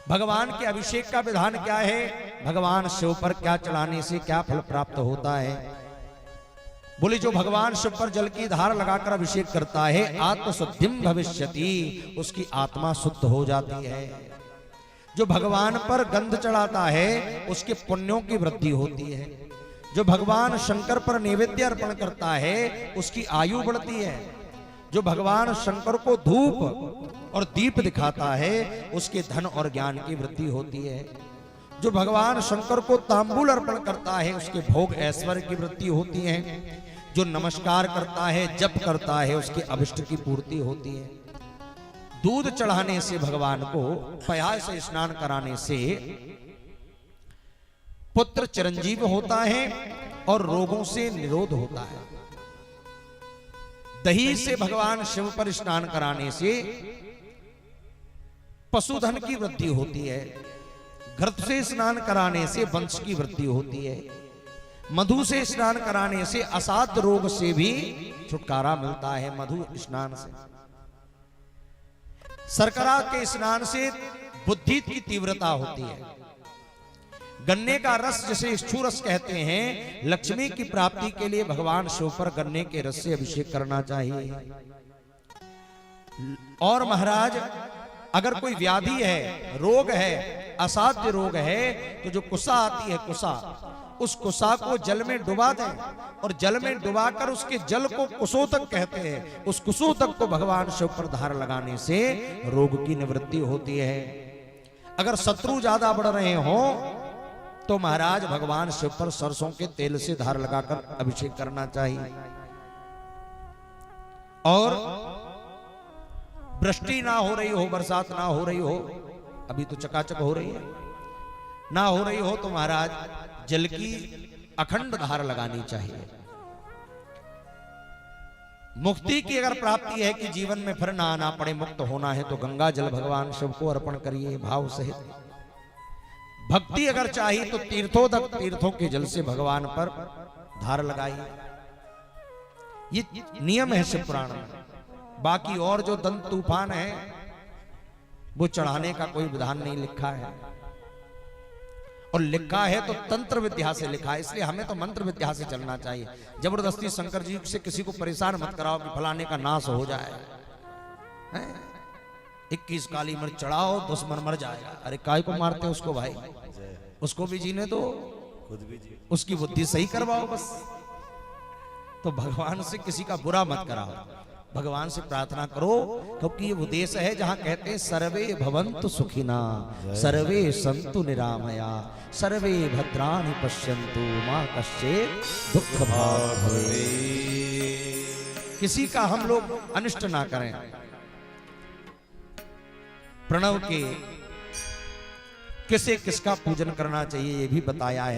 भगवान के अभिषेक का विधान क्या है, भगवान शिव पर क्या चढ़ाने से क्या फल प्राप्त होता है। बोले जो भगवान शिव पर जल की धार लगाकर अभिषेक करता है आत्मशुद्धिम भविष्यति, उसकी आत्मा शुद्ध हो जाती है। जो भगवान पर गंध चढ़ाता है उसके पुण्यों की वृद्धि होती है। जो भगवान शंकर पर नैवेद्य अर्पण करता है उसकी आयु बढ़ती है। जो भगवान शंकर को धूप और दीप दिखाता है उसके धन और ज्ञान की वृद्धि होती है। जो भगवान शंकर को तांबूल अर्पण करता है उसके भोग ऐश्वर्य की वृद्धि होती है। जो नमस्कार करता है जप करता है उसके अभिष्ट की पूर्ति होती है। दूध चढ़ाने से भगवान को, पयास से स्नान कराने से पुत्र चिरंजीव होता है और रोगों से निरोध होता है। दही से भगवान शिव पर स्नान कराने से पशुधन की वृद्धि होती है। घृत से स्नान कराने से वंश की वृद्धि होती है। मधु से स्नान कराने से असाध्य रोग से भी छुटकारा मिलता है। मधु स्नान से, शर्करा के स्नान से बुद्धि की तीव्रता होती है। गन्ने का रस जिसे स्थूरस कहते हैं, लक्ष्मी की प्राप्ति के लिए भगवान शिव पर गन्ने के रस से अभिषेक करना चाहिए। और महाराज अगर कोई व्याधि है, रोग है, असाध्य रोग है, तो जो कुसा आती है, कुसा, उस कुसा को जल में डुबा दें और जल में डुबाकर उसके जल को कुसोदक कहते हैं, उस कुसोदक को भगवान शिव पर धार लगाने से रोग की निवृत्ति होती है। अगर शत्रु ज्यादा बढ़ रहे हो तो महाराज भगवान शिव पर सरसों के तेल से धार लगाकर अभिषेक करना चाहिए। और वृष्टि ना हो रही हो, बरसात ना हो रही हो, अभी तो चकाचक हो रही है, ना हो रही हो तो महाराज जल की अखंड धार लगानी चाहिए। मुक्ति की अगर प्राप्ति है कि जीवन में फिर ना आना पड़े, मुक्त होना है, तो गंगा जल भगवान शिव को अर्पण करिए भाव सहित। भक्ति अगर चाहिए तो तीर्थोदक, तीर्थों के जल से भगवान पर धार लगाइए। ये नियम है शिव पुराण में। बाकी और जो दंत तूफान है वो चढ़ाने का कोई विधान नहीं लिखा है, और लिखा है तो तंत्र विद्या से लिखा है, इसलिए हमें तो मंत्र विद्या से चलना चाहिए। जबरदस्ती शंकर जी से किसी को परेशान मत कराओ कि फलाने का नाश हो जाए। 21 काली मिर्च चढ़ाओ दुश्मन मर जाएगा। अरे काय को मारते उसको भाई, उसको भी जीने दो, खुद भी जी, उसकी बुद्धि सही करवाओ बस। तो भगवान से किसी का बुरा मत कराओ, भगवान से प्रार्थना करो, क्योंकि ये वो देश है जहां कहते हैं सर्वे भवन्तु सुखिना सर्वे सन्तु निरामया सर्वे भद्राणि पश्यन्तु मां कश्चित् दुःख भाग् भवेत्। किसी का हम लोग अनिष्ट ना करें। प्रणव के किसे किसका पूजन करना चाहिए ये भी बताया है।